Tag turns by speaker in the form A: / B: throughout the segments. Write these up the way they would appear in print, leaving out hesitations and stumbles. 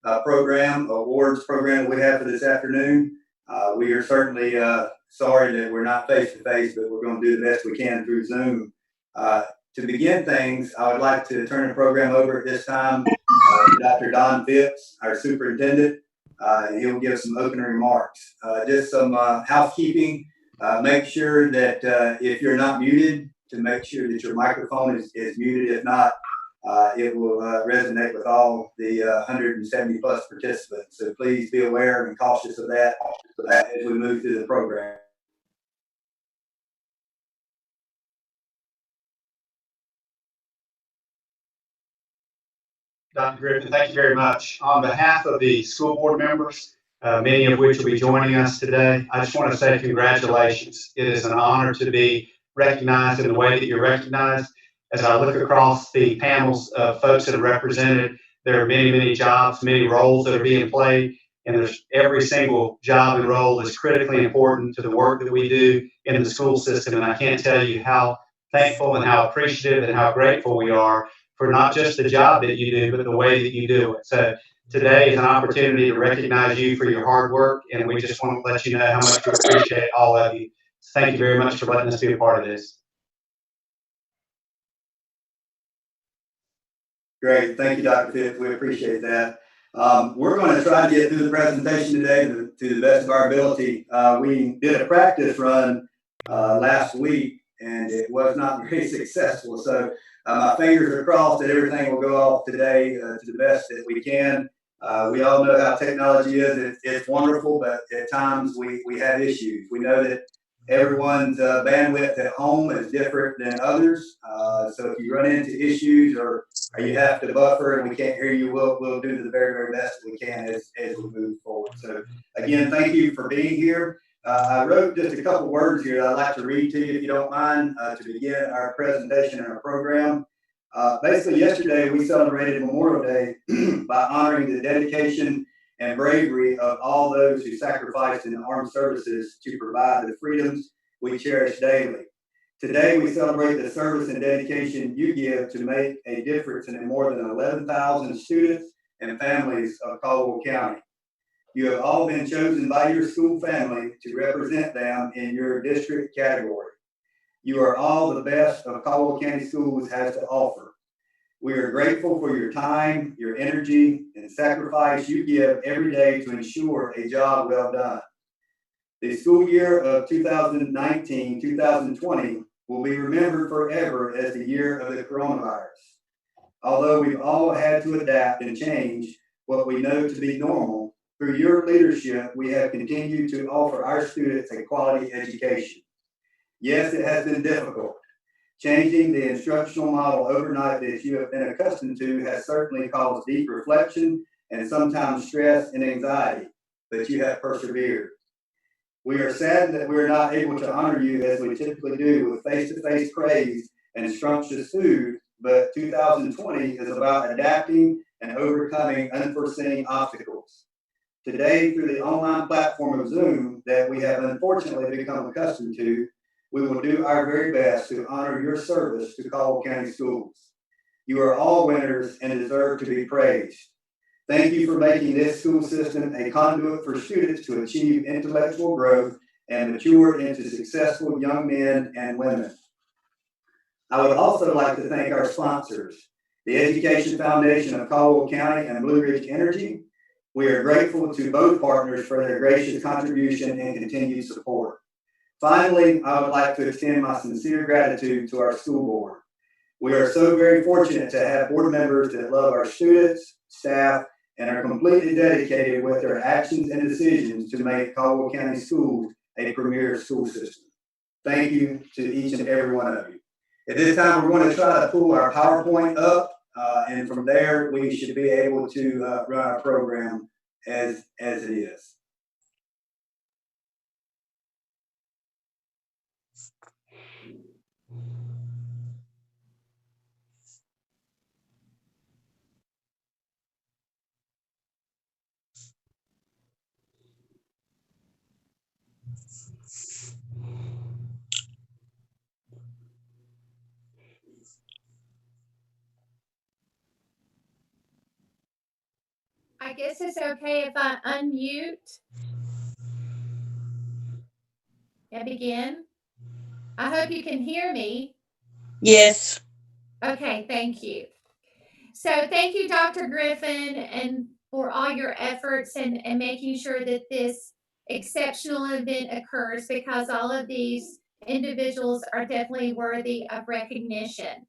A: awards program that we have for this afternoon. We are certainly sorry that we're not face to face, but we're going to do the best we can through Zoom. To begin things, I would like to turn the program over at this time to Dr. Don Phipps, our superintendent. He'll give some opening remarks. Just some housekeeping. Make sure that if you're not muted, to make sure that your microphone is muted. If not, it will resonate with all the 170 plus participants. So please be aware and cautious of that as we move through the program.
B: Dr. Griffin, thank you very much. On behalf of the school board members, many of which will be joining us today, I just want to say congratulations. It is an honor to be recognized in the way that you're recognized. As I look across the panels of folks that are represented, there are many, many jobs, many roles that are being played, and there's every single job and role is critically important to the work that we do in the school system. And I can't tell you how thankful and how appreciative and how grateful we are for not just the job that you do, but the way that you do it. So today is an opportunity to recognize you for your hard work, and we just want to let you know how much we appreciate all of you. Thank you very much for letting us be a part of this.
A: Great. Thank you, Dr. Phipps. We appreciate that. We're going to try to get through the presentation today to the best of our ability. We did a practice run last week, and it was not very successful. So my fingers are crossed that everything will go off today to the best that we can. We all know how technology is. It's wonderful, but at times we have issues. We know that everyone's bandwidth at home is different than others. So if you run into issues or you have to buffer and we can't hear you, we'll do the very, very best that we can as we move forward. So again, thank you for being here. I wrote just a couple words here that I'd like to read to you, if you don't mind, to begin our presentation and our program. Basically, yesterday we celebrated Memorial Day by honoring the dedication and bravery of all those who sacrificed in the armed services to provide the freedoms we cherish daily. Today, we celebrate the service and dedication you give to make a difference in more than 11,000 students and families of Caldwell County. You have all been chosen by your school family to represent them in your district category. You are all the best of Caldwell County Schools has to offer. We are grateful for your time, your energy, and sacrifice you give every day to ensure a job well done. The school year of 2019-2020 will be remembered forever as the year of the coronavirus. Although we've all had to adapt and change what we know to be normal, through your leadership, we have continued to offer our students a quality education. Yes, it has been difficult. Changing the instructional model overnight that you have been accustomed to has certainly caused deep reflection and sometimes stress and anxiety, but you have persevered. We are saddened that we are not able to honor you as we typically do with face-to-face praise and scrumptious food, but 2020 is about adapting and overcoming unforeseen obstacles. Today, through the online platform of Zoom that we have unfortunately become accustomed to, we will do our very best to honor your service to Caldwell County Schools. You are all winners and deserve to be praised. Thank you for making this school system a conduit for students to achieve intellectual growth and mature into successful young men and women. I would also like to thank our sponsors, the Education Foundation of Caldwell County and Blue Ridge Energy. We are grateful to both partners for their gracious contribution and continued support. Finally, I would like to extend my sincere gratitude to our school board. We are so very fortunate to have board members that love our students, staff, and are completely dedicated with their actions and decisions to make Caldwell County Schools a premier school system. Thank you to each and every one of you. At this time, we're going to try to pull our PowerPoint up, and from there, we should be able to run our program as it is.
C: I guess it's okay if I unmute and begin. I hope you can hear me.
D: Yes.
C: Okay, thank you. So thank you, Dr. Griffin, and for all your efforts and making sure that this exceptional event occurs, because all of these individuals are definitely worthy of recognition.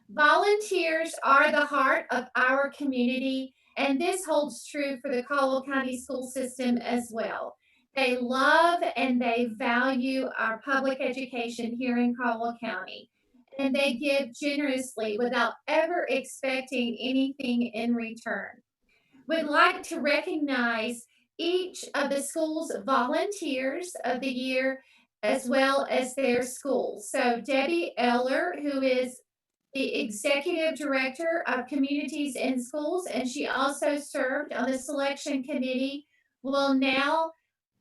C: Volunteers are the heart of our community, and this holds true for the Caldwell County school system as well. They love and they value our public education here in Caldwell County, and they give generously without ever expecting anything in return. We'd like to recognize each of the school's volunteers of the year as well as their schools. So Debbie Eller, who is the Executive Director of Communities in Schools, and she also served on the selection committee, will now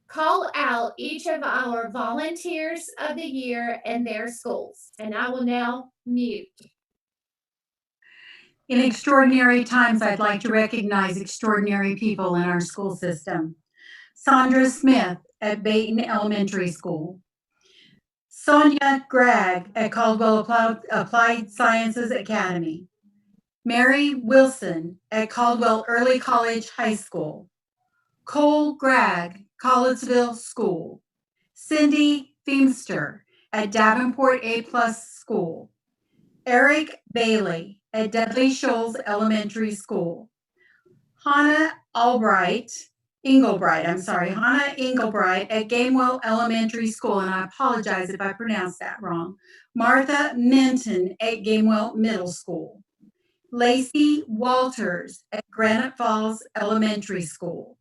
C: call out each of our volunteers of the year and their schools. And I will now mute.
E: In extraordinary times, I'd like to recognize extraordinary people in our school system. Sandra Smith at Bayton Elementary School. Sonia Gregg at Caldwell Applied Sciences Academy. Mary Wilson at Caldwell Early College High School. Cole Gregg, Collegeville School. Cindy Feemster at Davenport A+ School. Eric Bailey at Dudley Shoals Elementary School. Hannah Engelbright at Gamewell Elementary School, and I apologize if I pronounced that wrong. Martha Minton at Gamewell Middle School. Lacey Walters at Granite Falls Elementary School.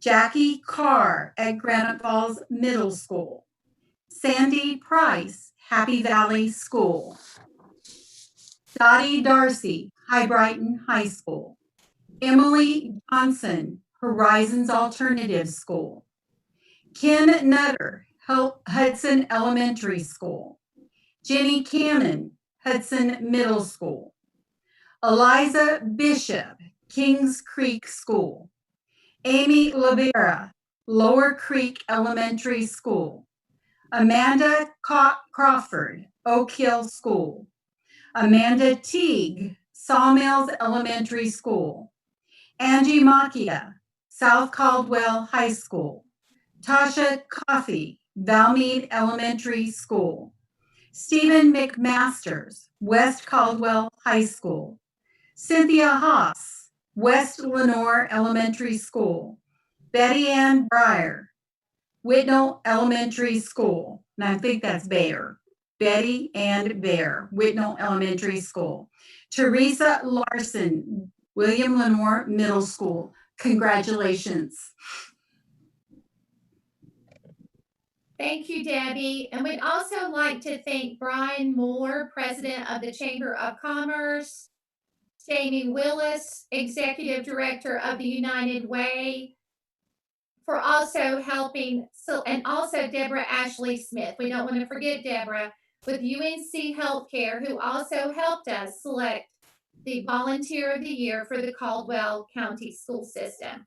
E: Jackie Carr at Granite Falls Middle School. Sandy Price, Happy Valley School. Dottie Darcy, High Brighton High School. Emily Johnson, Horizons Alternative School. Ken Nutter, Hudson Elementary School. Jenny Cannon, Hudson Middle School. Eliza Bishop, Kings Creek School. Amy Lavera, Lower Creek Elementary School. Amanda Crawford, Oak Hill School. Amanda Teague, Sawmills Elementary School. Angie Macchia, South Caldwell High School. Tasha Coffey, Valmead Elementary School. Stephen McMasters, West Caldwell High School. Cynthia Haas, West Lenore Elementary School. Betty Ann Breyer, Whitnell Elementary School, and I think that's Bayer. Betty and Bear, Whitnell Elementary School. Teresa Larson, William Lenore Middle School. Congratulations.
C: Thank you, Debbie. And we'd also like to thank Brian Moore, President of the Chamber of Commerce, Jamie Willis, Executive Director of the United Way, for also helping, and also Deborah Ashley Smith. We don't want to forget Deborah with UNC Healthcare, who also helped us select the Volunteer of the Year for the Caldwell County School System.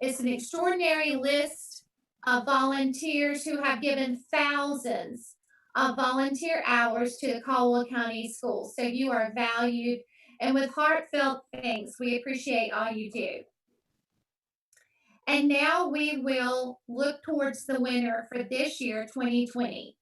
C: It's an extraordinary list of volunteers who have given thousands of volunteer hours to the Caldwell County Schools. So you are valued, and with heartfelt thanks, we appreciate all you do. And now we will look towards the winner for this year, 2020.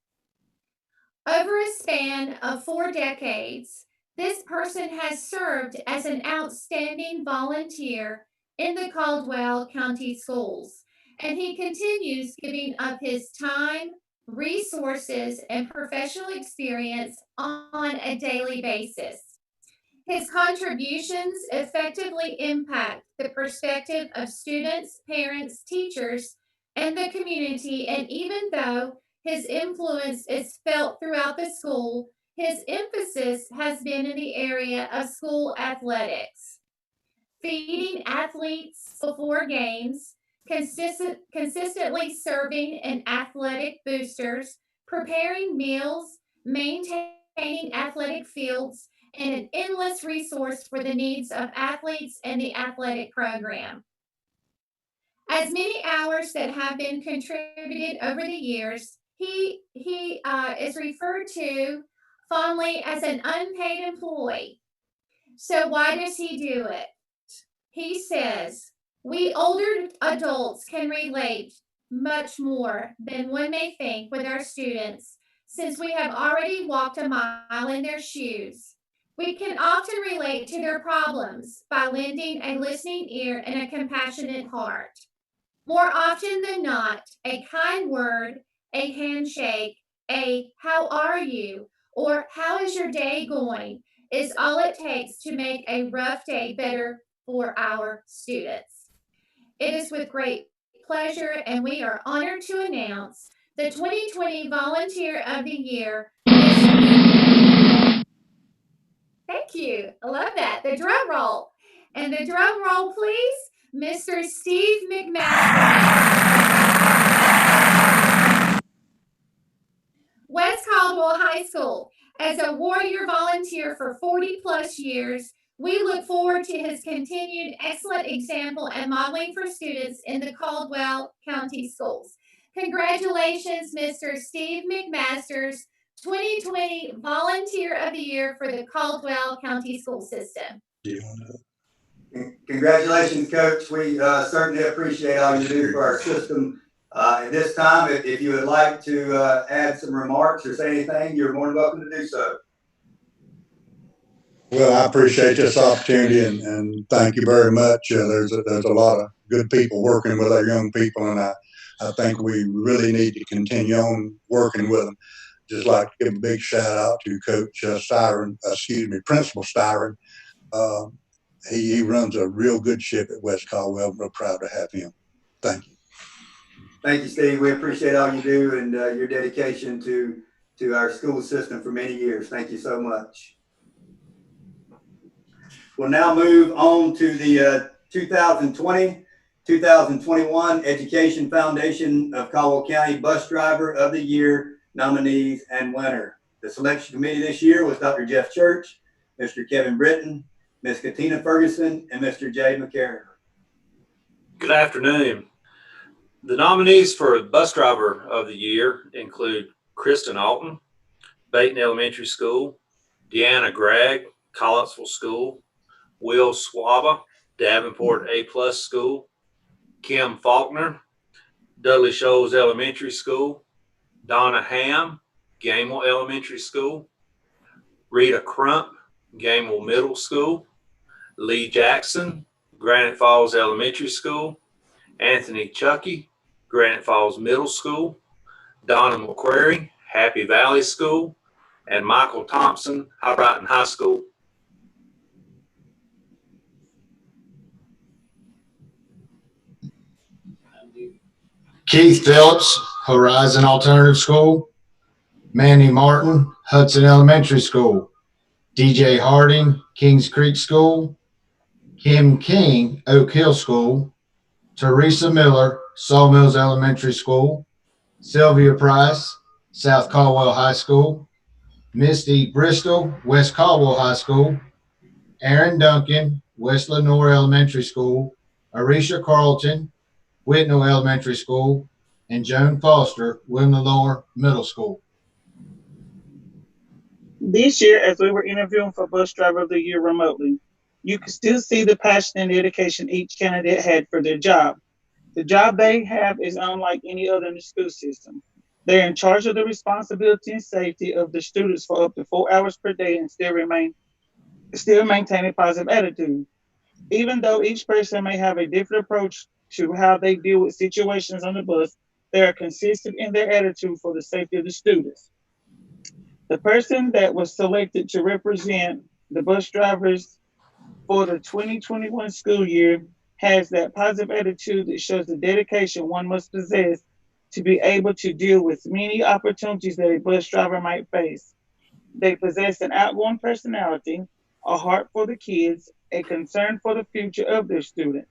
C: Over a span of 4 decades, this person has served as an outstanding volunteer in the Caldwell County Schools, and he continues giving of his time, resources, and professional experience on a daily basis. His contributions effectively impact the perspective of students, parents, teachers, and the community, and even though his influence is felt throughout the school, his emphasis has been in the area of school athletics. Feeding athletes before games, consistently serving in athletic boosters, preparing meals, maintaining athletic fields, and an endless resource for the needs of athletes and the athletic program. As many hours that have been contributed over the years, he is referred to fondly as an unpaid employee. So why does he do it? He says, we older adults can relate much more than one may think with our students, since we have already walked a mile in their shoes. We can often relate to their problems by lending a listening ear and a compassionate heart. More often than not, a kind word, a handshake, a how are you, or how is your day going is all it takes to make a rough day better for our students. It is with great pleasure and we are honored to announce the 2020 Volunteer of the Year. Thank you. I love that. The drum roll. And the drum roll, please, Mr. Steve McMaster. West Caldwell High School. As a warrior volunteer for 40 plus years, we look forward to his continued excellent example and modeling for students in the Caldwell County Schools. Congratulations, Mr. Steve McMasters, 2020 Volunteer of the Year for the Caldwell County School System.
A: Congratulations, Coach. We certainly appreciate all you do for our system. At this time, if you would like to add some remarks or say anything, you're more than welcome to do so.
D: Well, I appreciate this opportunity and thank you very much. There's a lot of good people working with our young people, and I think we really need to continue on working with them. Just like to give a big shout out to Coach Principal Styron. He runs a real good ship at West Caldwell. I'm real proud to have him. Thank you.
A: Thank you, Steve. We appreciate all you do and your dedication to our school system for many years. Thank you so much. We'll now move on to the 2020-2021 Education Foundation of Caldwell County Bus Driver of the Year nominees and winner. The selection committee this year was Dr. Jeff Church, Mr. Kevin Britton, Ms. Katina Ferguson, and Mr. Jay McCarran.
F: Good afternoon. The nominees for Bus Driver of the Year include Kristen Alton, Baton Elementary School, Deanna Gregg, Collinsville School, Will Swaba, Davenport A+ School, Kim Faulkner, Dudley Shoals Elementary School, Donna Ham, Gamewell Elementary School, Rita Crump, Gamewell Middle School, Lee Jackson, Granite Falls Elementary School, Anthony Chucky, Granite Falls Middle School, Donna McQuarrie, Happy Valley School, and Michael Thompson, High Brighton High School.
G: Keith Phillips, Horizon Alternative School, Manny Martin, Hudson Elementary School, DJ Harding, Kings Creek School, Kim King, Oak Hill School, Teresa Miller, Sawmills Elementary School, Sylvia Price, South Caldwell High School, Misty Bristol, West Caldwell High School, Aaron Duncan, West Lenore Elementary School, Arisha Carlton, Whitnell Elementary School, and Joan Foster, Lenore Middle School.
H: This year, as we were interviewing for Bus Driver of the Year remotely, you could still see the passion and dedication each candidate had for their job. The job they have is unlike any other in the school system. They're in charge of the responsibility and safety of the students for up to 4 hours per day and still maintain a positive attitude. Even though each person may have a different approach to how they deal with situations on the bus, they are consistent in their attitude for the safety of the students. The person that was selected to represent the bus drivers for the 2021 school year has that positive attitude that shows the dedication one must possess to be able to deal with many opportunities that a bus driver might face. They possess an outgoing personality, a heart for the kids, a concern for the future of their students.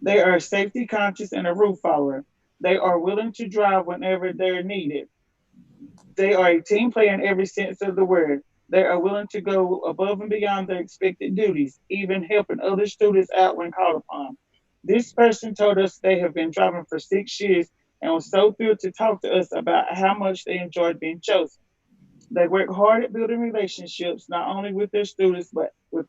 H: They are safety conscious and a rule follower. They are willing to drive whenever they're needed. They are a team player in every sense of the word. They are willing to go above and beyond their expected duties, even helping other students out when called upon. This person told us they have been driving for 6 years and was so thrilled to talk to us about how much they enjoyed being chosen. They work hard at building relationships, not only with their students, but the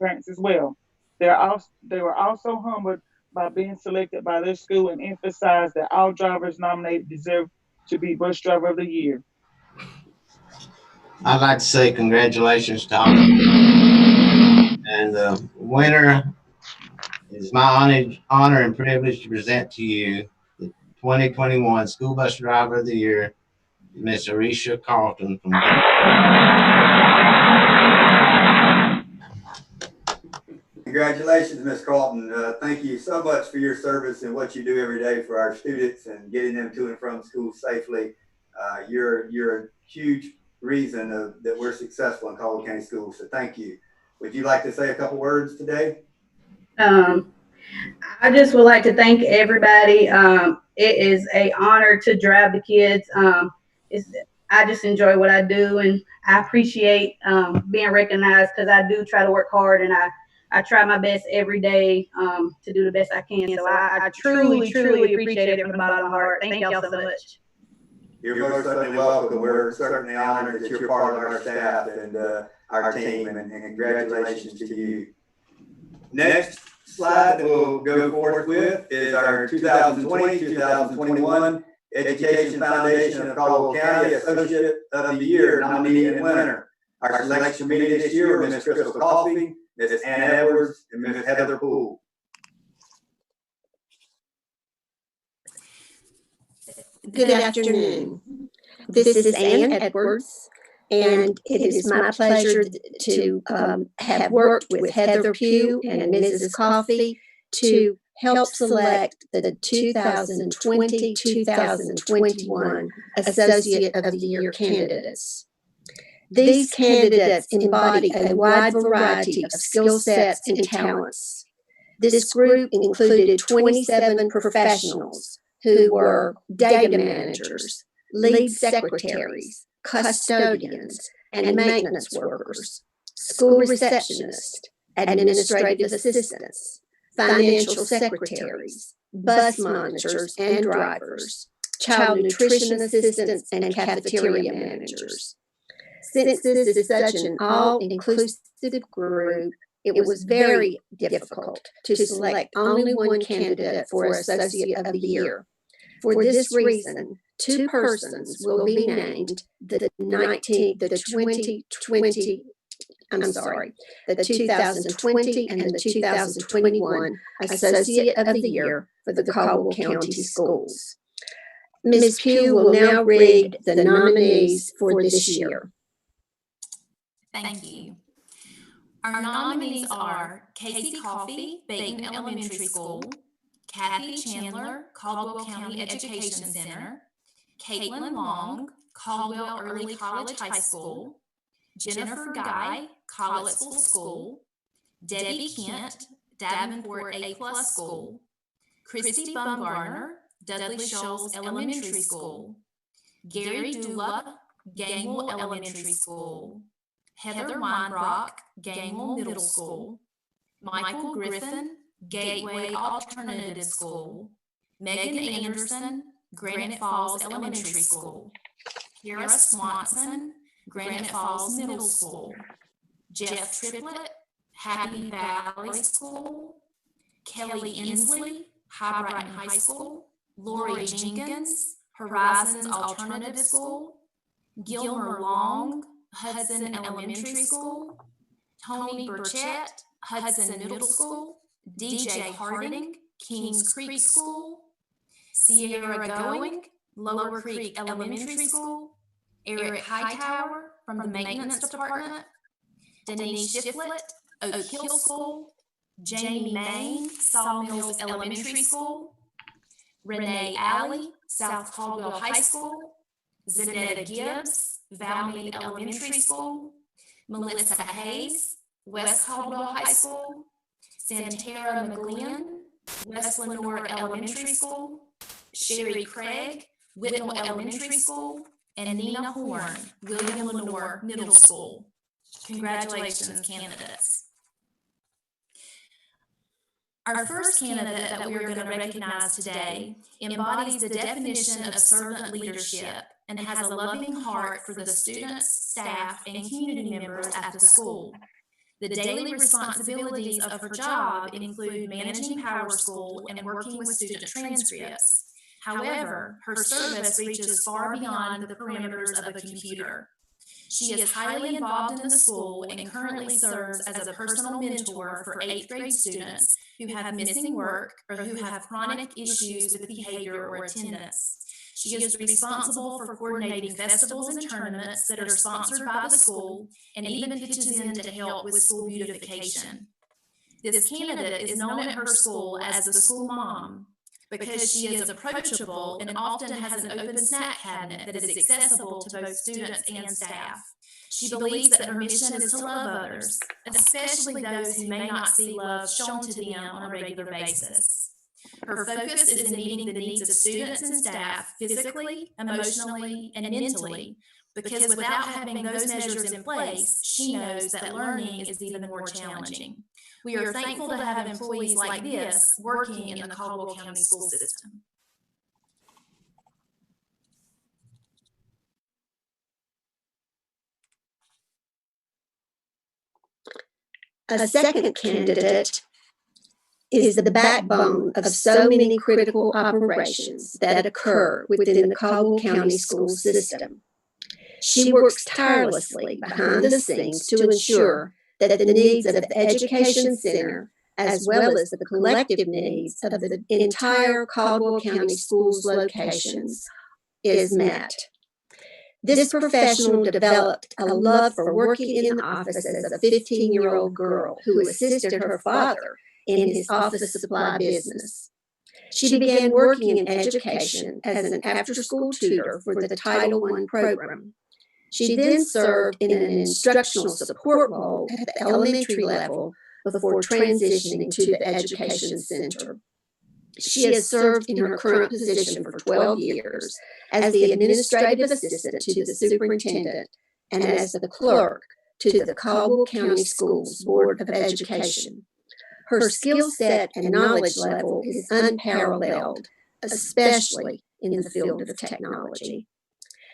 H: parents as well. They were also humbled by being selected by their school and emphasized that all drivers nominated deserve to be Bus Driver of the Year.
I: I'd like to say congratulations to all of you. And the winner is my honor and privilege to present to you the 2021 School Bus Driver of the Year, Miss Arisha Carlton from
A: Congratulations, Ms. Carlton. Thank you so much for your service and what you do every day for our students and getting them to and from school safely. You're a huge reason that we're successful in Caldwell County Schools, so thank you. Would you like to say a couple words today?
J: I just would like to thank everybody. It is an honor to drive the kids. I just enjoy what I do, and I appreciate being recognized because I do try to work hard, and I try my best every day to do the best I can. So I truly, truly appreciate it from the bottom of my heart. Thank y'all so much.
A: You're most certainly welcome. We're certainly honored that you're part of our staff and our team, and congratulations to you. Next slide that we'll go forth with is our 2020-2021 Education Foundation of Caldwell County Associate of the Year nominee and winner. Our selection committee this year were Ms. Crystal Coffey, Ms. Ann Edwards, and Ms. Heather Poole.
K: Good afternoon. This is Ann Edwards, and it is my pleasure to have worked with Heather Pugh and Mrs. Coffey to help select the 2020-2021 Associate of the Year candidates. These candidates embody a wide variety of skill sets and talents. This group included 27 professionals who were data managers, lead secretaries, custodians, and maintenance workers, school receptionists, administrative assistants, financial secretaries, bus monitors and drivers, child nutrition assistants, and cafeteria managers. Since this is such an all-inclusive group, it was very difficult to select only one candidate for Associate of the Year. For this reason, two persons will be named the 2020 and the 2021 Associate of the Year for the Caldwell County Schools. Ms. Pugh will now read the nominees for this year.
L: Thank you. Our nominees are Casey Coffey, Baton Elementary School, Kathy Chandler, Caldwell County Education Center, Caitlin Long, Caldwell Early College High School, Jennifer Guy, Collettsville School, Debbie Kent, Davenport A+ School, Christy Bumgarner, Dudley Shoals Elementary School, Gary Dula, Gainwell Elementary School, Heather Weinbrock, Gainwell Middle School, Michael Griffin, Gateway Alternative School, Megan Anderson, Granite Falls Elementary School, Kara Swanson, Granite Falls Middle School, Jeff Triplett, Happy Valley School, Kelly Inslee, High Brighton High School, Lori Jenkins, Horizons Alternative School, Gilmer Long, Hudson Elementary School, Tony Burchett, Hudson Middle School, DJ Harding, Kings Creek School, Sierra Going, Lower Creek Elementary School, Eric Hightower from the Maintenance Department, Denise Shiflett, Oak Hill School, Jamie Main, Sawmills Elementary School, Renee Alley, South Caldwell High School, Zanetta Gibbs, Valmead Elementary School, Melissa Hayes, West Caldwell High School, Santara McGlynn, West Lenore Elementary School, Sherry Craig, Whitnell Elementary School, and Nina Horn, William Lenore Middle School. Congratulations, candidates. Our first candidate that we are going to recognize today embodies the definition of servant leadership and has a loving heart for the students, staff, and community members at the school. The daily responsibilities of her job include managing PowerSchool and working with student transcripts. However, her service reaches far beyond the parameters of a computer. She is highly involved in the school and currently serves as a personal mentor for 8th grade students who have missing work or who have chronic issues with behavior or attendance. She is responsible for coordinating festivals and tournaments that are sponsored by the school and even pitches in to help with school beautification. This candidate is known at her school as the school mom because she is approachable and often has an open snack cabinet that is accessible to both students and staff. She believes that her mission is to love others, especially those who may not see love shown to them on a regular basis. Her focus is in meeting the needs of students and staff physically, emotionally, and mentally, because without having those measures in place, she knows that learning is even more challenging. We are thankful to have employees like this working in the Caldwell County school system.
K: A second candidate is the backbone of so many critical operations that occur within the Caldwell County school system. She works tirelessly behind the scenes to ensure that the needs of the Education Center, as well as the collective needs of the entire Caldwell County schools locations, is met. This professional developed a love for working in the office as a 15-year-old girl who assisted her father in his office supply business. She began working in education as an after-school tutor for the Title I program. She then served in an instructional support role at the elementary level before transitioning to the Education Center. She has served in her current position for 12 years as the administrative assistant to the superintendent and as the clerk to the Caldwell County Schools Board of Education. Her skill set and knowledge level is unparalleled, especially in the field of technology.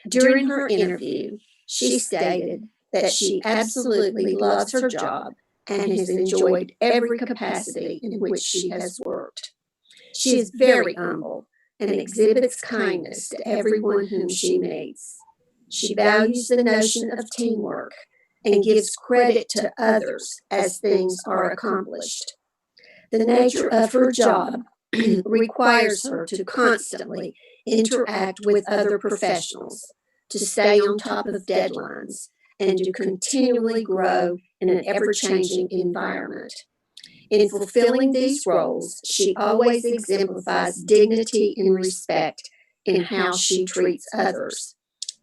K: During her interview, she stated that she absolutely loves her job and has enjoyed every capacity in which she has worked. She is very humble and exhibits kindness to everyone whom she meets. She values the notion of teamwork and gives credit to others as things are accomplished. The nature of her job requires her to constantly interact with other professionals, to stay on top of deadlines, and to continually grow in an ever-changing environment. In fulfilling these roles, she always exemplifies dignity and respect in how she treats others,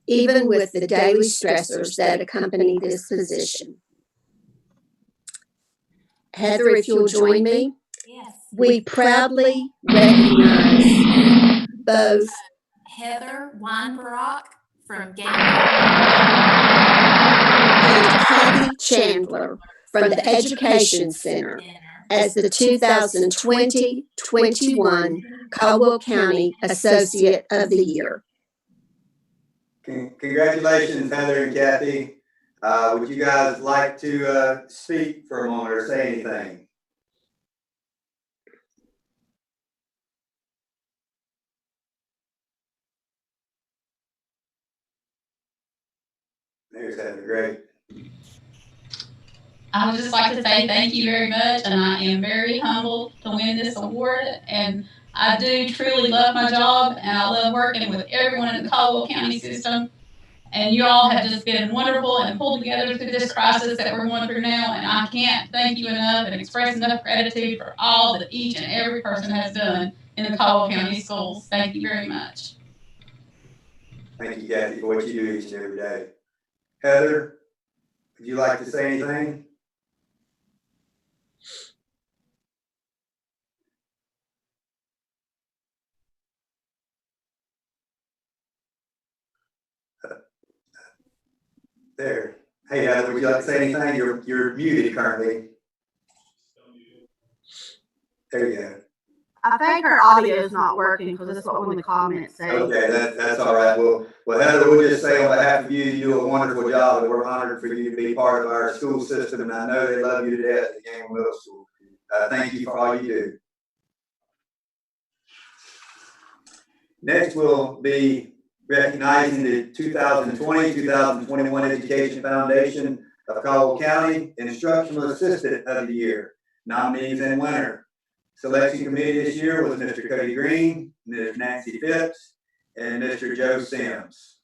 K: even with the daily stressors that accompany this position. Heather, if you'll join me,
L: Yes.
K: we proudly recognize both
L: Heather Weinbrock from Game
K: and Kathy Chandler from the Education Center as the 2020-21 Caldwell County Associate of the Year.
A: Congratulations, Heather and Kathy. Would you guys like to speak for a moment or say anything? There's Heather, great.
M: I would just like to say thank you very much, and I am very humbled to win this award. And I do truly love my job, and I love working with everyone in the Caldwell County system. And you all have just been wonderful and pulled together through this crisis that we're going through now. And I can't thank you enough and express enough gratitude for all that each and every person has done in the Caldwell County schools. Thank you very much.
A: Thank you, Kathy, for what you do each and every day. Heather, would you like to say anything? There, Hey, Heather, would you like to say anything? You're muted currently. There you go.
J: I think her audio is not working because that's what one of the comments say.
A: Okay, that's all right. Well, Heather, we'll just say on behalf of you do a wonderful job, and we're honored for you to be part of our school system, and I know they love you to death at Gamble Middle School. Thank you for all you do. Next, we'll be recognizing the 2020-2021 Education Foundation of Caldwell County Instructional Assistant of the Year, nominees and winner. Selection committee this year was Mr. Cody Green, Ms. Nancy Phipps, and Mr. Joe Sims.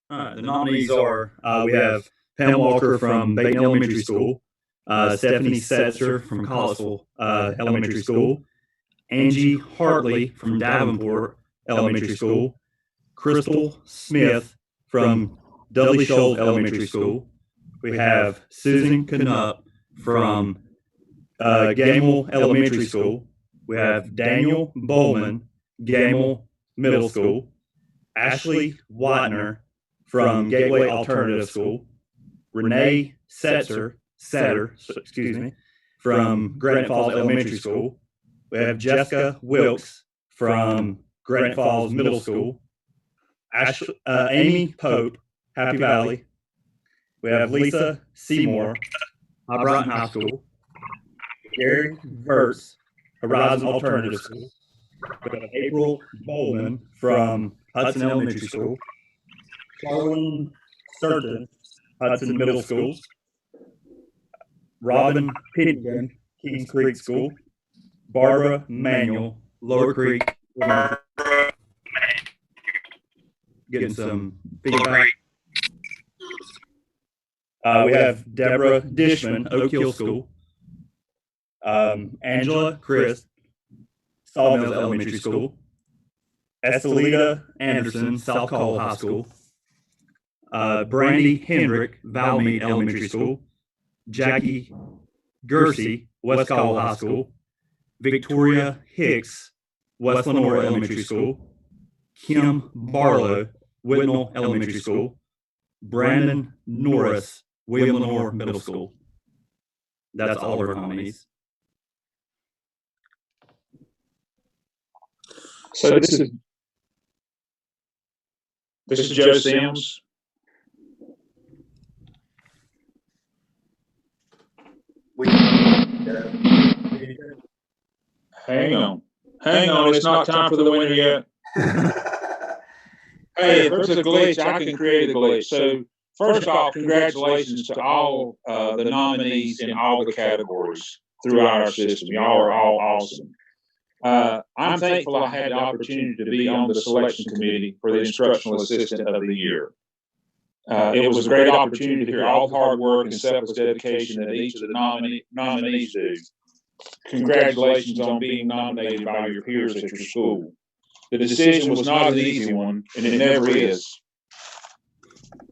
N: All right, the nominees are, we have Pam Walker from Baton Elementary School, Stephanie Setzer from Caldwell Elementary School, Angie Hartley from Davenport Elementary School, Crystal Smith from Dudley Shoals Elementary School. We have Susan Knupp from Gamble Elementary School. We have Daniel Bowman, Gamble Middle School. Ashley Watner from Gateway Alternative School. Renee Setter, from Granite Falls Elementary School. We have Jessica Wilkes from Granite Falls Middle School. Amy Pope, Happy Valley. We have Lisa Seymour, Brighton High School. Gary Verts, Horizon Alternative School. We have April Bowman from Hudson Elementary School. Charlene Sturgeon, Hudson Middle School. Robin Pittigan, Kings Creek School. Barbara Manuel, Lower Creek. Getting some feedback. We have Deborah Dishman, Oak Hill School. Angela Chris, Sawmills Elementary School. Estelita Anderson, South Caldwell High School. Brandy Hendrick, Valmead Elementary School. Jackie Gersey, West Caldwell High School. Victoria Hicks, West Lenora Elementary School. Kim Barlow, Whitnall Elementary School. Brandon Norris, William Lenore Middle School. That's all of our nominees.
O: So this is Joe Sims. Hang on. It's not time for the winner yet. Hey, if there's a glitch, I can create a glitch. So first off, congratulations to all the nominees in all the categories throughout our system. Y'all are all awesome. I'm thankful I had the opportunity to be on the selection committee for the Instructional Assistant of the Year. It was a great opportunity to hear all the hard work and selfless dedication that each of the nominees do. Congratulations on being nominated by your peers at your school. The decision was not an easy one, and it never is.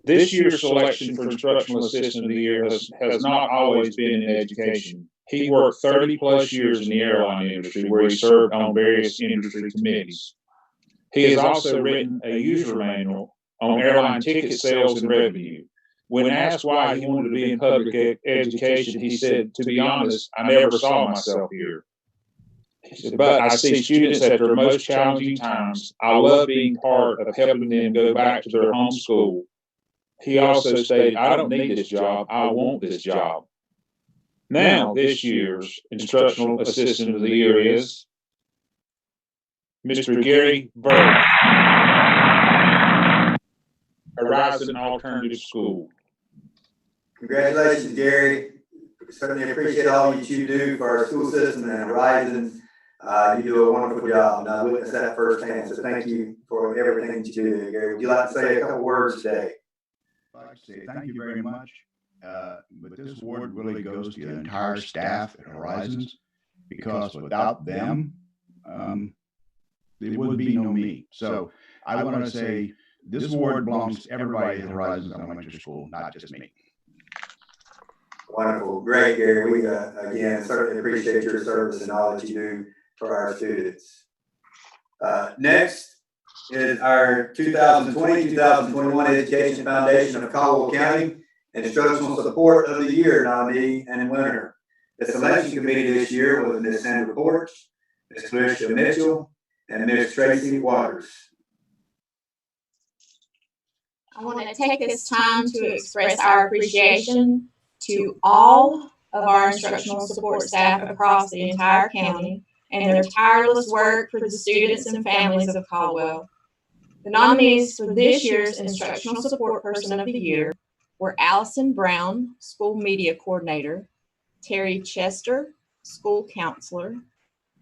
O: This year's selection for Instructional Assistant of the Year has not always been in education. He worked 30 plus years in the airline industry where he served on various industry committees. He has also written a user manual on airline ticket sales and revenue. When asked why he wanted to be in public education, he said, "To be honest, I never saw myself here. But I see students at their most challenging times. I love being part of helping them go back to their home school." He also stated, "I don't need this job. I want this job." Now, this year's Instructional Assistant of the Year is Mr. Gary Bird, Horizon Alternative School.
A: Congratulations, Gary. Certainly appreciate all that you do for our school system and Horizon. You do a wonderful job, and I witnessed that firsthand. So thank you for everything that you do, Gary. Would you like to say a couple words today?
P: I'd like to say thank you very much. But this award really goes to the entire staff at Horizons, because without them, there would be no me. So I want to say this award belongs to everybody at Horizons Elementary School, not just me.
A: Wonderful. Great, Gary. We, again, certainly appreciate your service and all that you do for our students. Next, is our 2020-2021 Education Foundation of Caldwell County Instructional Support of the Year nominee and winner. The selection committee this year was Ms. Sandra Porch, Ms. Tricia Mitchell, and Ms. Tracy Waters.
Q: I want to take this time to express our appreciation to all of our instructional support staff across the entire county and their tireless work for the students and families of Caldwell. The nominees for this year's Instructional Support Person of the Year were Allison Brown, School Media Coordinator, Terry Chester, School Counselor,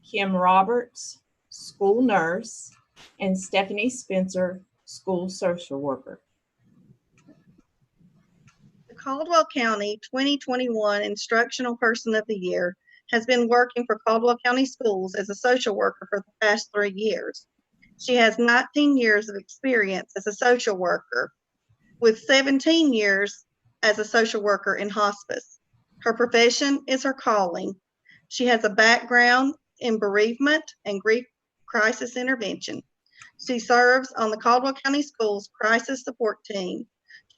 Q: Kim Roberts, School Nurse, and Stephanie Spencer, School Social Worker.
R: The Caldwell County 2021 Instructional Person of the Year has been working for Caldwell County Schools as a social worker for the past 3 years. She has 19 years of experience as a social worker, with 17 years as a social worker in hospice. Her profession is her calling. She has a background in bereavement and grief crisis intervention. She serves on the Caldwell County Schools Crisis Support Team.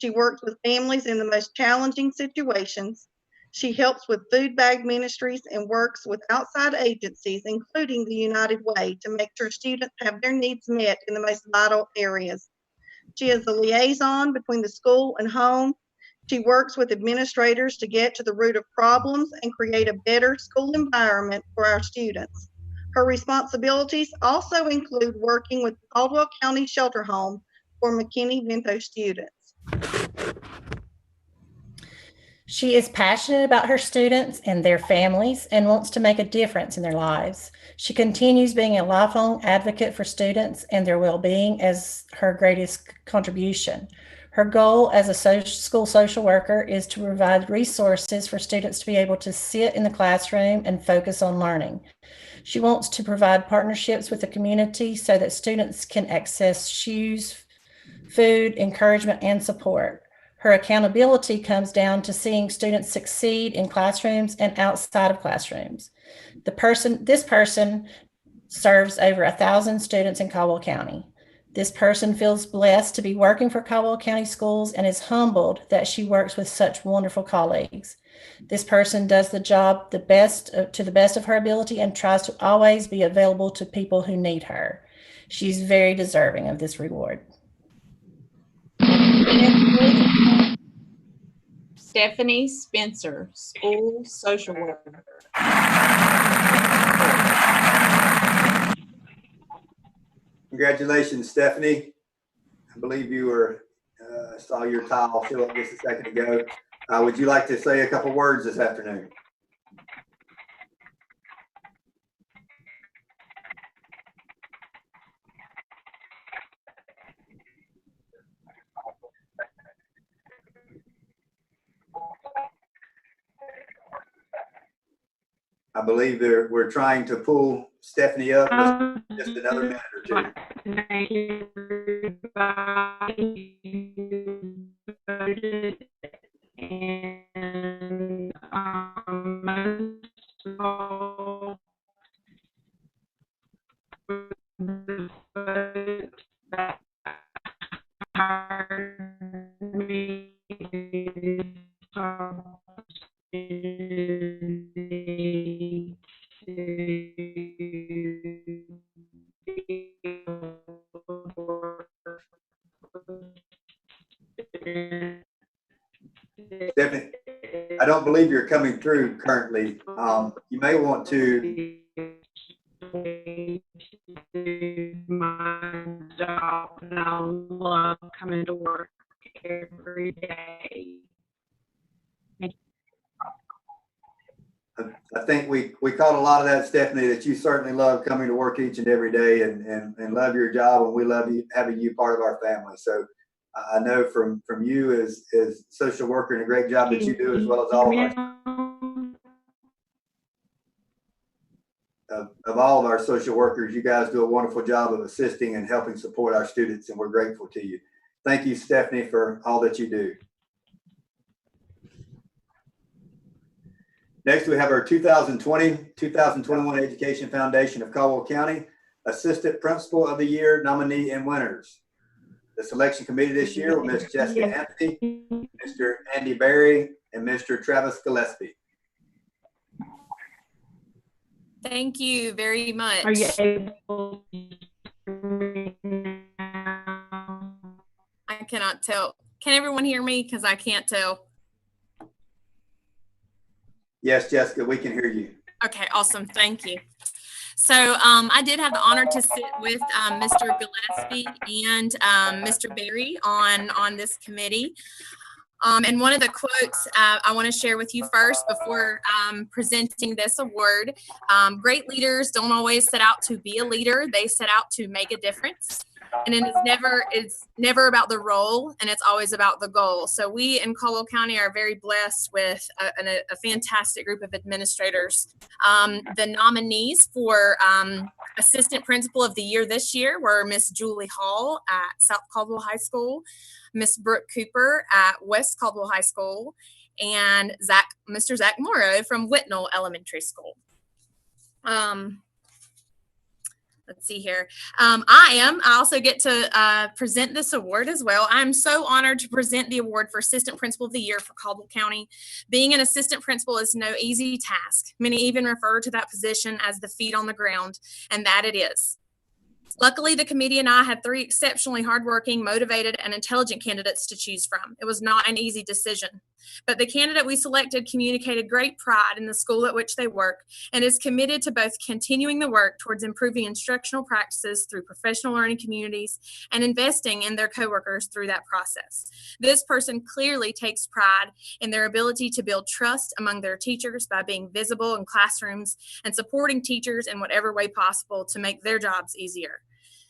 R: She works with families in the most challenging situations. She helps with food bag ministries and works with outside agencies, including the United Way, to make sure students have their needs met in the most vital areas. She is the liaison between the school and home. She works with administrators to get to the root of problems and create a better school environment for our students. Her responsibilities also include working with the Caldwell County Shelter Home for McKinney-Vento students.
S: She is passionate about her students and their families and wants to make a difference in their lives. She continues being a lifelong advocate for students and their well-being as her greatest contribution. Her goal as a school social worker is to provide resources for students to be able to sit in the classroom and focus on learning. She wants to provide partnerships with the community so that students can access shoes, food, encouragement, and support. Her accountability comes down to seeing students succeed in classrooms and outside of classrooms. This person serves over 1,000 students in Caldwell County. This person feels blessed to be working for Caldwell County Schools and is humbled that she works with such wonderful colleagues. This person does the job to the best of her ability and tries to always be available to people who need her. She's very deserving of this reward.
Q: Stephanie Spencer, School Social Worker.
A: Congratulations, Stephanie. I believe you were, saw your tile show up just a second ago. Would you like to say a couple words this afternoon? I believe we're trying to pull Stephanie up just another minute or two.
J: Thank you, everybody. And most of all, the folks that hired me
A: Stephanie, I don't believe you're coming through currently. You may want to.
J: My job, and I love coming to work every day.
A: I think we caught a lot of that, Stephanie, that you certainly love coming to work each and every day and love your job, and we love having you part of our family. So I know from you as social worker and a great job that you do, as well as all of all of our social workers, you guys do a wonderful job of assisting and helping support our students, and we're grateful to you. Thank you, Stephanie, for all that you do. Next, we have our 2020-2021 Education Foundation of Caldwell County Assistant Principal of the Year nominee and winners. The selection committee this year were Ms. Jessica Anthony, Mr. Andy Berry, and Mr. Travis Gillespie.
L: Thank you very much.
Q: Are you able
L: I cannot tell. Can everyone hear me? Because I can't tell.
A: Yes, Jessica, we can hear you.
L: Okay, awesome. Thank you. So I did have the honor to sit with Mr. Gillespie and Mr. Berry on this committee. And one of the quotes I want to share with you first before presenting this award. Great leaders don't always set out to be a leader. They set out to make a difference. And it's never about the role, and it's always about the goal. So we in Caldwell County are very blessed with a fantastic group of administrators. The nominees for Assistant Principal of the Year this year were Miss Julie Hall at South Caldwell High School, Miss Brooke Cooper at West Caldwell High School, and Mr. Zach Morrow from Whitnell Elementary School. Let's see here. I also get to present this award as well. I'm so honored to present the award for Assistant Principal of the Year for Caldwell County. Being an assistant principal is no easy task. Many even refer to that position as the feet on the ground, and that it is. Luckily, the committee and I had 3 exceptionally hardworking, motivated, and intelligent candidates to choose from. It was not an easy decision, but the candidate we selected communicated great pride in the school at which they work and is committed to both continuing the work towards improving instructional practices through professional learning communities and investing in their coworkers through that process. This person clearly takes pride in their ability to build trust among their teachers by being visible in classrooms and supporting teachers in whatever way possible to make their jobs easier.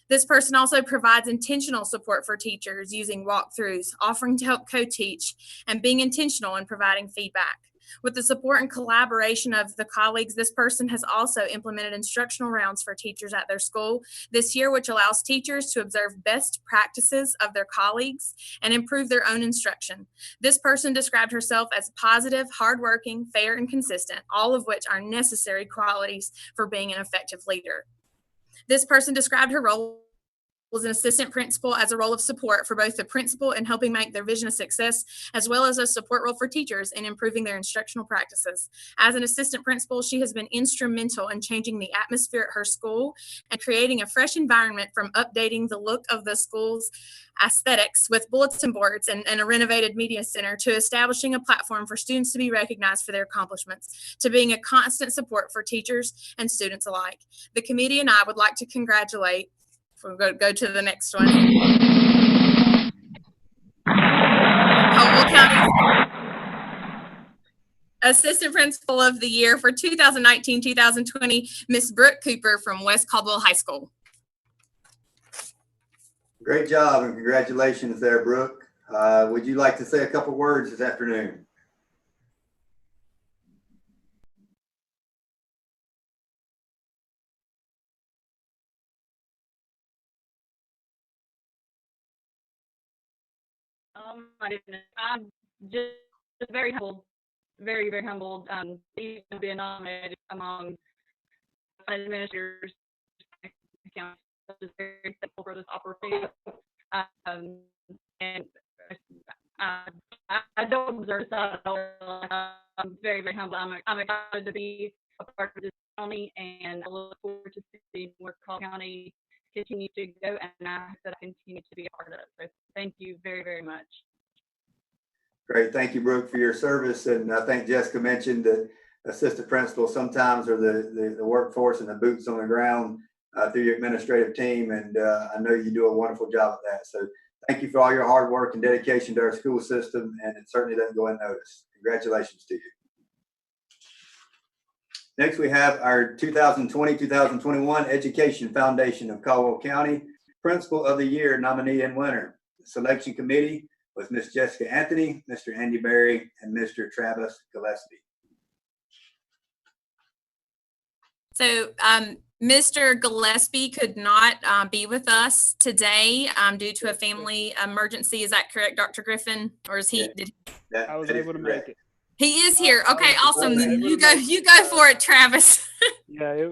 L: This person also provides intentional support for teachers using walkthroughs, offering to help co-teach, and being intentional in providing feedback. With the support and collaboration of the colleagues, this person has also implemented instructional rounds for teachers at their school this year, which allows teachers to observe best practices of their colleagues and improve their own instruction. This person described herself as positive, hardworking, fair, and consistent, all of which are necessary qualities for being an effective leader. This person described her role as an assistant principal as a role of support for both the principal in helping make their vision a success, as well as a support role for teachers in improving their instructional practices. As an assistant principal, she has been instrumental in changing the atmosphere at her school and creating a fresh environment, from updating the look of the school's aesthetics with bulletin boards and a renovated media center, to establishing a platform for students to be recognized for their accomplishments, to being a constant support for teachers and students alike. The committee and I would like to congratulate. We'll go to the next one. Caldwell County Assistant Principal of the Year for 2019-2020, Miss Brooke Cooper from West Caldwell High School.
A: Great job and congratulations there, Brooke. Would you like to say a couple words this afternoon?
T: I'm just very humbled, very humbled. Even being nominated among administrators, I'm just very thankful for this opportunity. And I don't deserve this at all. I'm very humbled. I'm excited to be a part of this county, and I look forward to seeing where Caldwell County continue to go, and I hope that I continue to be a part of it. So thank you very much.
A: Great. Thank you, Brooke, for your service. And I think Jessica mentioned that assistant principals sometimes are the workforce and the boots on the ground through your administrative team. And I know you do a wonderful job of that. So thank you for all your hard work and dedication to our school system. And it certainly doesn't go unnoticed. Congratulations to you. Next, we have our 2020-2021 Education Foundation of Caldwell County Principal of the Year nominee and winner. The selection committee was Miss Jessica Anthony, Mr. Andy Berry, and Mr. Travis Gillespie.
L: So Mr. Gillespie could not be with us today due to a family emergency. Is that correct, Dr. Griffin? Or is he?
U: I was able to make it.
L: He is here. Okay, awesome. You go for it, Travis.
U: Yeah,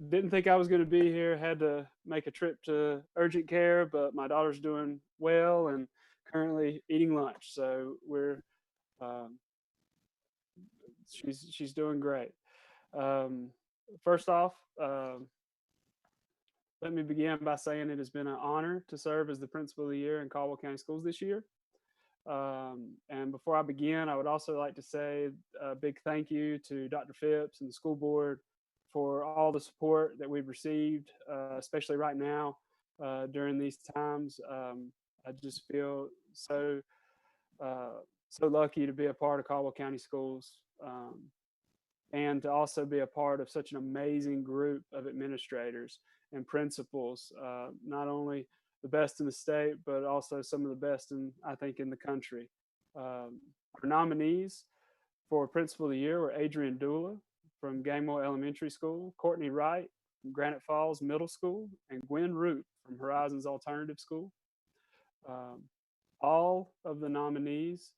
U: didn't think I was going to be here. Had to make a trip to urgent care, but my daughter's doing well and currently eating lunch. So we're she's doing great. First off, let me begin by saying it has been an honor to serve as the Principal of the Year in Caldwell County Schools this year. And before I begin, I would also like to say a big thank you to Dr. Phipps and the school board for all the support that we've received, especially right now during these times. I just feel so lucky to be a part of Caldwell County Schools, and to also be a part of such an amazing group of administrators and principals, not only the best in the state, but also some of the best I think in the country. Our nominees for Principal of the Year were Adrian Dula from Gamewell Elementary School, Courtney Wright from Granite Falls Middle School, and Gwen Root from Horizons Alternative School. All of the nominees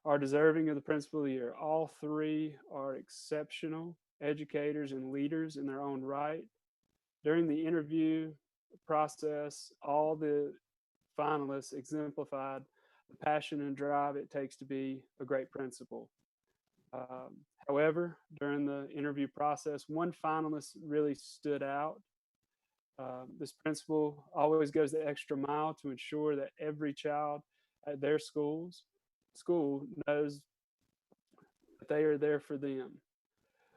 U: are deserving of the Principal of the Year. All three are exceptional educators and leaders in their own right. During the interview process, all the finalists exemplified the passion and drive it takes to be a great principal. However, during the interview process, one finalist really stood out. This principal always goes the extra mile to ensure that every child at their school knows that they are there for them,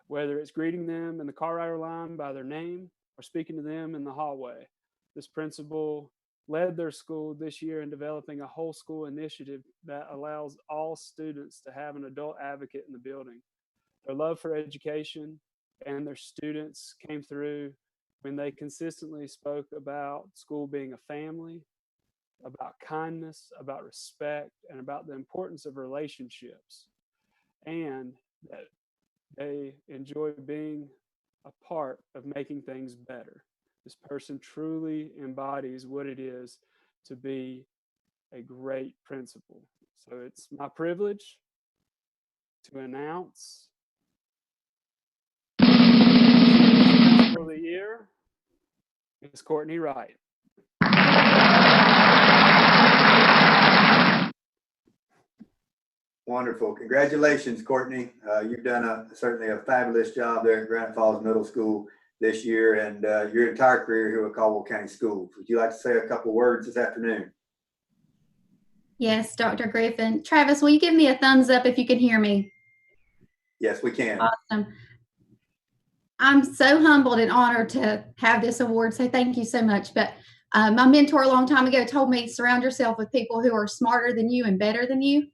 U: whether it's greeting them in the car rider line by their name or speaking to them in the hallway. This principal led their school this year in developing a whole school initiative that allows all students to have an adult advocate in the building. Their love for education and their students came through when they consistently spoke about school being a family, about kindness, about respect, and about the importance of relationships, and that they enjoy being a part of making things better. This person truly embodies what it is to be a great principal. So it's my privilege to announce Principal of the Year is Courtney Wright.
A: Wonderful. Congratulations, Courtney. You've done certainly a fabulous job there at Granite Falls Middle School this year, and your entire career here at Caldwell County Schools. Would you like to say a couple words this afternoon?
B: Yes, Dr. Griffin. Travis, will you give me a thumbs up if you can hear me?
A: Yes, we can.
B: Awesome. I'm so humbled and honored to have this award, so thank you so much. But my mentor a long time ago told me, surround yourself with people who are smarter than you and better than you.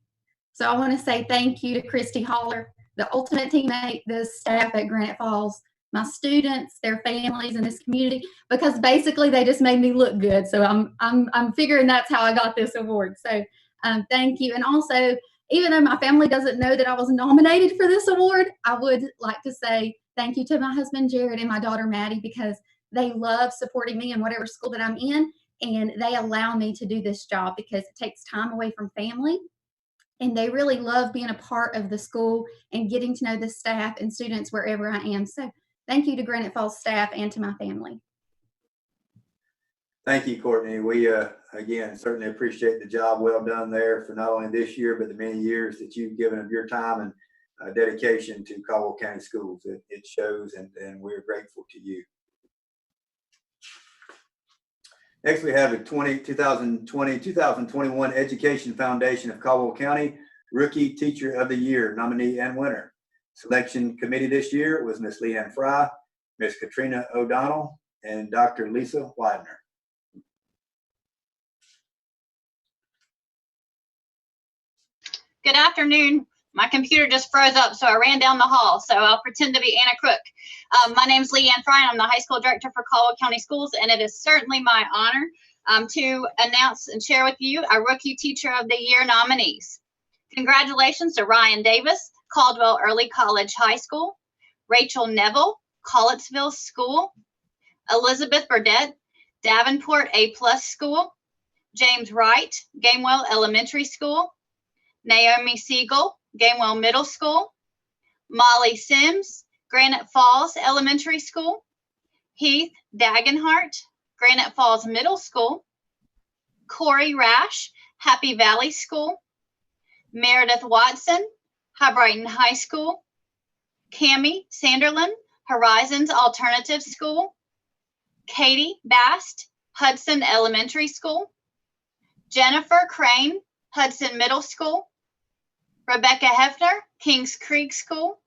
B: So I want to say thank you to Christy Holler, the ultimate teammate, the staff at Granite Falls, my students, their families, and this community, because basically they just made me look good. So I'm figuring that's how I got this award. So thank you. And also, even though my family doesn't know that I was nominated for this award, I would like to say thank you to my husband, Jared, and my daughter, Maddie, because they love supporting me in whatever school that I'm in, and they allow me to do this job because it takes time away from family. And they really love being a part of the school and getting to know the staff and students wherever I am. So thank you to Granite Falls staff and to my family.
A: Thank you, Courtney. We, again, certainly appreciate the job well done there for not only this year, but the many years that you've given of your time and dedication to Caldwell County Schools. It shows, and we're grateful to you. Next, we have the 2020-2021 Education Foundation of Caldwell County Rookie Teacher of the Year nominee and winner. Selection committee this year was Ms. Leanne Fry, Ms. Katrina O'Donnell, and Dr. Lisa Widener.
V: Good afternoon. My computer just froze up, so I ran down the hall. So I'll pretend to be Anna Crook. My name's Leanne Fry, and I'm the high school director for Caldwell County Schools, and it is certainly my honor to announce and share with you our Rookie Teacher of the Year nominees. Congratulations to Ryan Davis, Caldwell Early College High School, Rachel Neville, Collettsville School, Elizabeth Burdett, Davenport A+ School, James Wright, Gamewell Elementary School, Naomi Siegel, Gamewell Middle School, Molly Sims, Granite Falls Elementary School, Heath Dagenhart, Granite Falls Middle School. Corey Rash, Happy Valley School. Meredith Watson, High Brighton High School. Cammie Sanderlin, Horizons Alternative School. Katie Bast, Hudson Elementary School. Jennifer Crane, Hudson Middle School. Rebecca Hefner, Kings Creek School.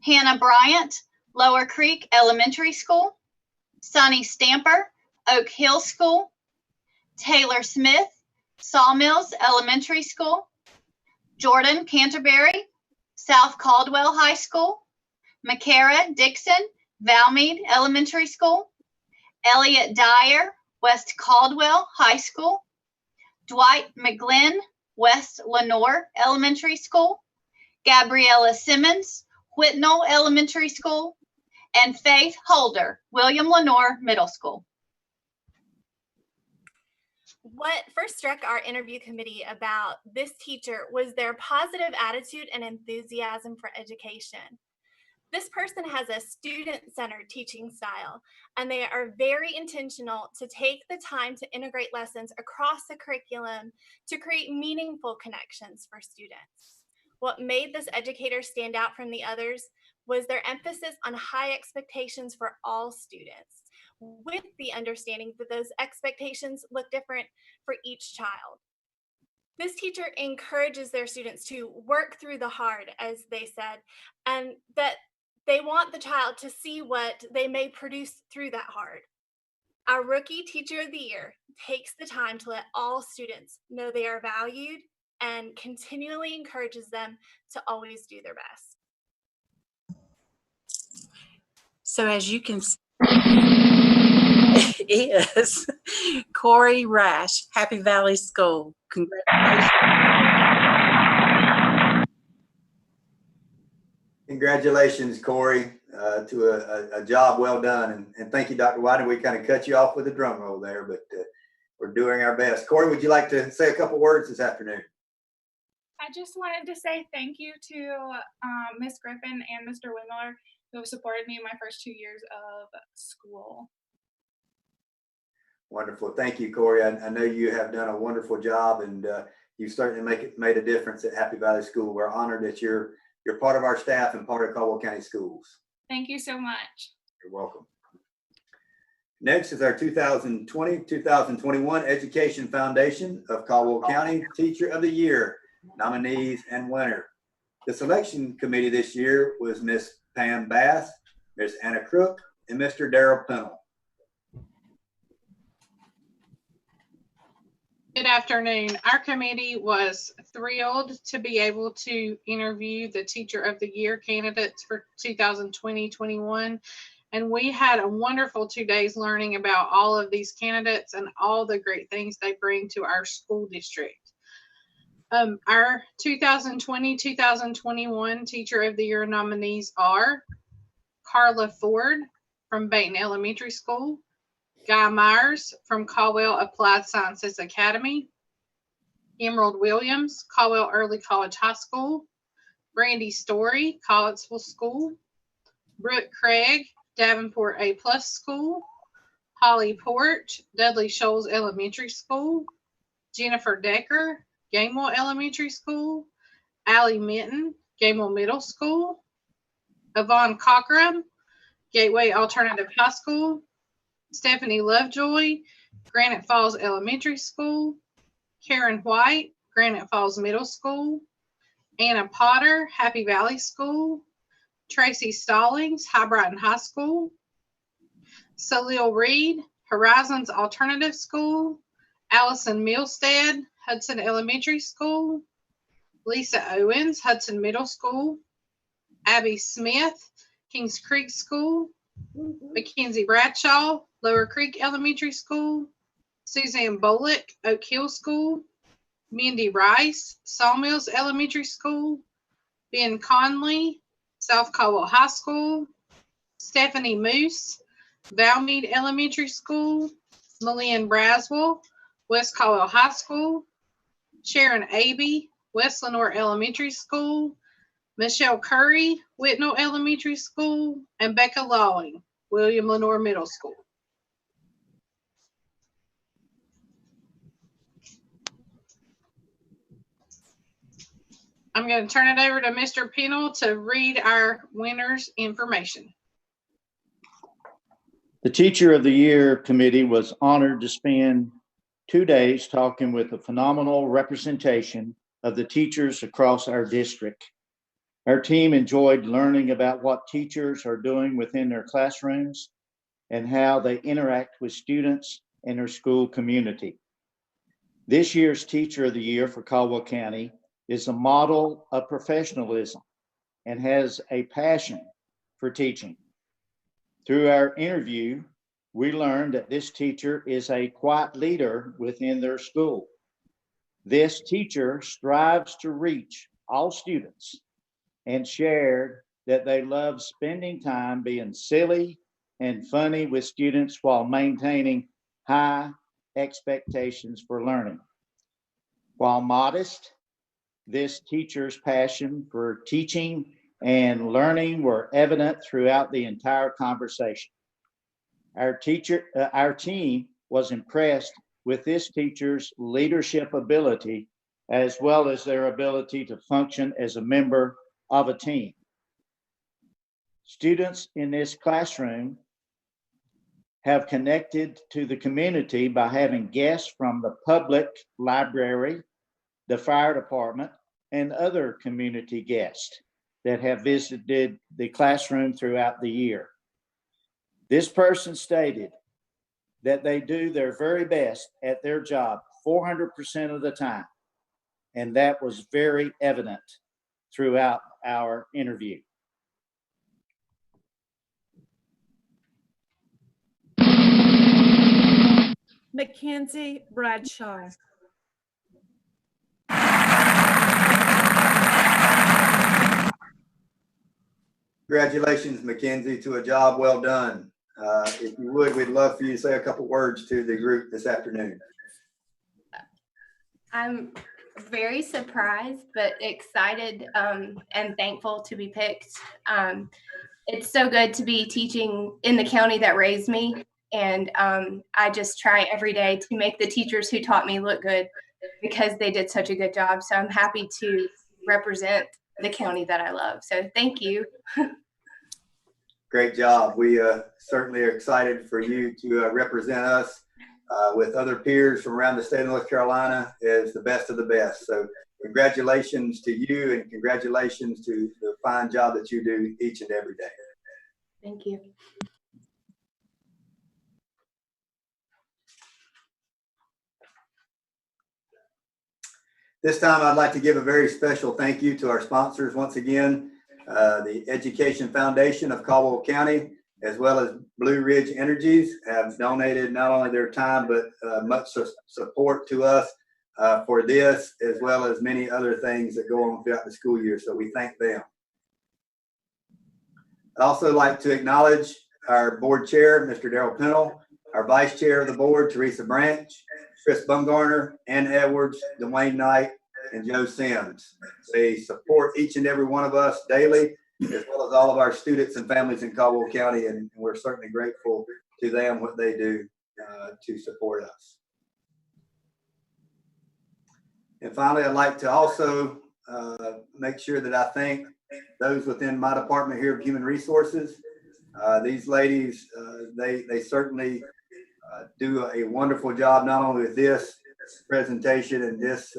V: Hannah Bryant, Lower Creek Elementary School. Sonny Stamper, Oak Hill School. Taylor Smith, Sawmills Elementary School. Jordan Canterbury, South Caldwell High School. McCara Dixon, Valmead Elementary School. Elliot Dyer, West Caldwell High School. Dwight McGlynn, West Lenore Elementary School. Gabriella Simmons, Whitnall Elementary School. And Faith Holder, William Lenore Middle School.
L: What first struck our interview committee about this teacher was their positive attitude and enthusiasm for education. This person has a student-centered teaching style, and they are very intentional to take the time to integrate lessons across the curriculum to create meaningful connections for students. What made this educator stand out from the others was their emphasis on high expectations for all students, with the understanding that those expectations look different for each child. This teacher encourages their students to work through the hard, as they said, and that they want the child to see what they may produce through that hard. Our Rookie Teacher of the Year takes the time to let all students know they are valued and continually encourages them to always do their best.
C: So as you can see, is Corey Rash, Happy Valley School. Congratulations.
A: Congratulations, Corey, to a job well done. And thank you, Dr. White. We kind of cut you off with a drum roll there, but we're doing our best. Corey, would you like to say a couple words this afternoon?
E: I just wanted to say thank you to Ms. Griffin and Mr. Wimler, who have supported me in my first 2 years of school.
A: Wonderful. Thank you, Corey. I know you have done a wonderful job, and you certainly made a difference at Happy Valley School. We're honored that you're part of our staff and part of Caldwell County Schools.
E: Thank you so much.
A: You're welcome. Next is our 2020-2021 Education Foundation of Caldwell County Teacher of the Year, nominees and winner. The selection committee this year was Miss Pam Bass, Miss Anna Crook, and Mr. Darrell Pennell.
W: Good afternoon. Our committee was thrilled to be able to interview the Teacher of the Year candidates for 2020-21. And we had a wonderful 2 days learning about all of these candidates and all the great things they bring to our school district. Our 2020-2021 Teacher of the Year nominees are Carla Ford from Baton Elementary School, Guy Myers from Caldwell Applied Sciences Academy, Emerald Williams, Caldwell Early College High School, Brandy Story, Collinsville School, Brooke Craig, Davenport A+ School, Holly Port, Dudley Shoals Elementary School, Jennifer Decker, Gamewell Elementary School, Allie Minton, Gamewell Middle School, Yvonne Cochran, Gateway Alternative High School, Stephanie Lovejoy, Granite Falls Elementary School, Karen White, Granite Falls Middle School, Anna Potter, Happy Valley School, Tracy Stallings, High Brighton High School, Salil Reed, Horizons Alternative School, Allison Milstead, Hudson Elementary School, Lisa Owens, Hudson Middle School, Abby Smith, Kings Creek School, Mackenzie Bradshaw, Lower Creek Elementary School, Suzanne Bullock, Oak Hill School, Mindy Rice, Sawmills Elementary School, Ben Conley, South Caldwell High School, Stephanie Moose, Valmead Elementary School, Malin Braswell, West Caldwell High School, Sharon Abey, West Lenore Elementary School, Michelle Curry, Whitnall Elementary School, and Becca Lawing, William Lenore Middle School. I'm going to turn it over to Mr. Pennell to read our winners' information.
D: The Teacher of the Year Committee was honored to spend 2 days talking with a phenomenal representation of the teachers across our district. Our team enjoyed learning about what teachers are doing within their classrooms and how they interact with students and their school community. This year's Teacher of the Year for Caldwell County is a model of professionalism and has a passion for teaching. Through our interview, we learned that this teacher is a quiet leader within their school. This teacher strives to reach all students and shared that they love spending time being silly and funny with students while maintaining high expectations for learning. While modest, this teacher's passion for teaching and learning were evident throughout the entire conversation. Our team was impressed with this teacher's leadership ability, as well as their ability to function as a member of a team. Students in this classroom have connected to the community by having guests from the public library, the fire department, and other community guests that have visited the classroom throughout the year. This person stated that they do their very best at their job 400% of the time, and that was very evident throughout our interview.
F: Mackenzie Bradshaw.
A: Congratulations, Mackenzie, to a job well done. If you would, we'd love for you to say a couple words to the group this afternoon.
G: I'm very surprised, but excited and thankful to be picked. It's so good to be teaching in the county that raised me. And I just try every day to make the teachers who taught me look good because they did such a good job. So I'm happy to represent the county that I love. So thank you.
A: Great job. We certainly are excited for you to represent us with other peers from around the state of North Carolina as the best of the best. So congratulations to you and congratulations to the fine job that you do each and every day.
G: Thank you.
A: This time, I'd like to give a very special thank you to our sponsors once again, the Education Foundation of Caldwell County, as well as Blue Ridge Energies, have donated not only their time, but much support to us for this, as well as many other things that go on throughout the school year. So we thank them. I'd also like to acknowledge our board chair, Mr. Darrell Pennell, our vice chair of the board, Teresa Branch, Chris Bumgarner, Ann Edwards, Dwayne Knight, and Joe Sims. They support each and every one of us daily, as well as all of our students and families in Caldwell County, and we're certainly grateful to them what they do to support us. And finally, I'd like to also make sure that I thank those within my department here of Human Resources. These ladies, they certainly do a wonderful job, not only with this presentation and this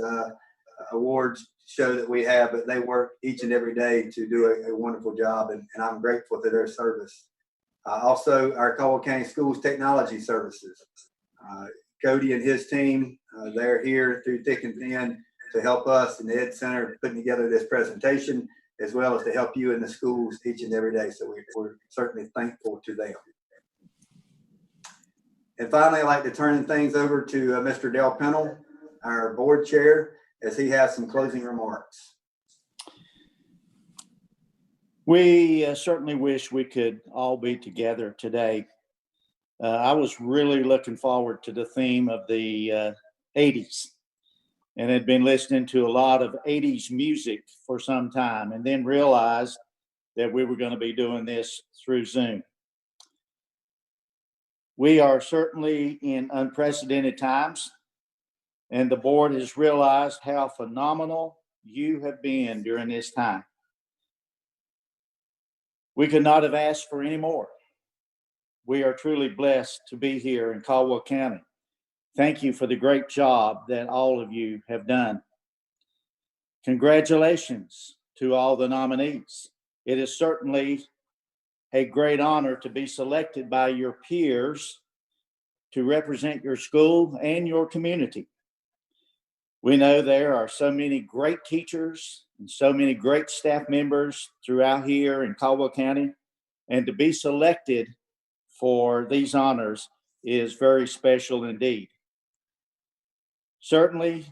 A: awards show that we have, but they work each and every day to do a wonderful job, and I'm grateful for their service. Also, our Caldwell County Schools Technology Services. Cody and his team, they're here through thick and thin to help us in the Ed Center putting together this presentation, as well as to help you in the schools each and every day. So we're certainly thankful to them. And finally, I'd like to turn things over to Mr. Dale Pennell, our board chair, as he has some closing remarks.
D: We certainly wish we could all be together today. I was really looking forward to the theme of the 80s, and had been listening to a lot of 80s music for some time, and then realized that we were going to be doing this through Zoom. We are certainly in unprecedented times, and the board has realized how phenomenal you have been during this time. We could not have asked for any more. We are truly blessed to be here in Caldwell County. Thank you for the great job that all of you have done. Congratulations to all the nominees. It is certainly a great honor to be selected by your peers to represent your school and your community. We know there are so many great teachers and so many great staff members throughout here in Caldwell County, and to be selected for these honors is very special indeed. Certainly,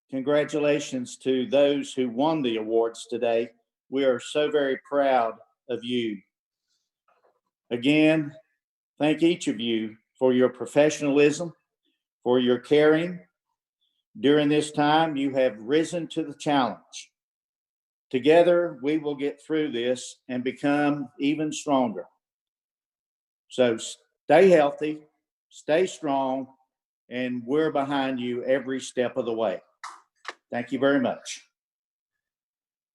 D: congratulations to those who won the awards today. We are so very proud of you. Again, thank each of you for your professionalism, for your caring. During this time, you have risen to the challenge. Together, we will get through this and become even stronger. So stay healthy, stay strong, and we're behind you every step of the way. Thank you very much.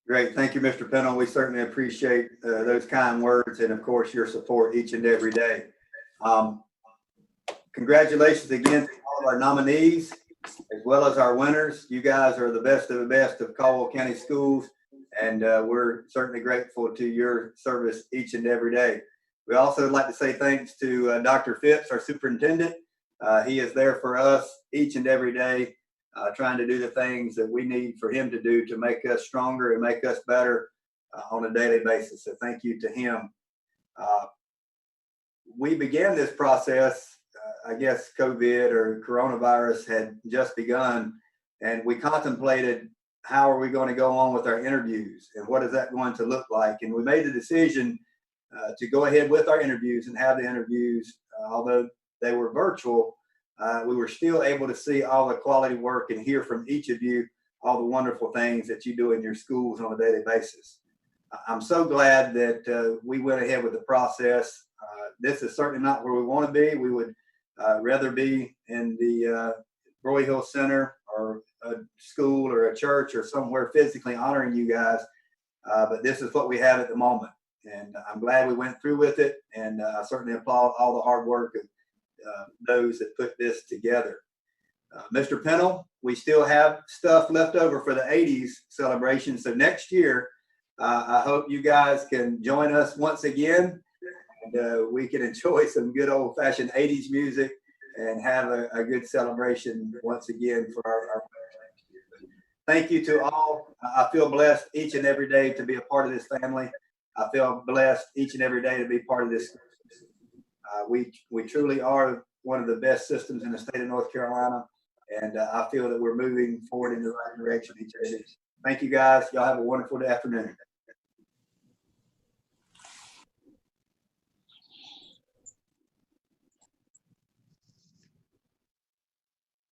A: Great. Thank you, Mr. Pennell. We certainly appreciate those kind words and, of course, your support each and every day. Congratulations again to all of our nominees, as well as our winners. You guys are the best of the best of Caldwell County Schools, and we're certainly grateful to your service each and every day. We also would like to say thanks to Dr. Phipps, our superintendent. He is there for us each and every day, trying to do the things that we need for him to do to make us stronger and make us better on a daily basis. So thank you to him. We began this process, I guess COVID or coronavirus had just begun, and we contemplated how are we going to go on with our interviews and what is that going to look like. And we made the decision to go ahead with our interviews and have the interviews, although they were virtual. We were still able to see all the quality work and hear from each of you all the wonderful things that you do in your schools on a daily basis. I'm so glad that we went ahead with the process. This is certainly not where we want to be. We would rather be in the Roy Hill Center or a school or a church or somewhere physically honoring you guys. But this is what we have at the moment. And I'm glad we went through with it. And I certainly applaud all the hard work of those that put this together. Mr. Pennell, we still have stuff left over for the 80s celebration. So next year, I hope you guys can join us once again, and we can enjoy some good old fashioned 80s music and have a good celebration once again for our next year. Thank you to all. I feel blessed each and every day to be a part of this family. I feel blessed each and every day to be part of this. We truly are one of the best systems in the state of North Carolina, and I feel that we're moving forward in the right direction each day. Thank you, guys. Y'all have a wonderful afternoon.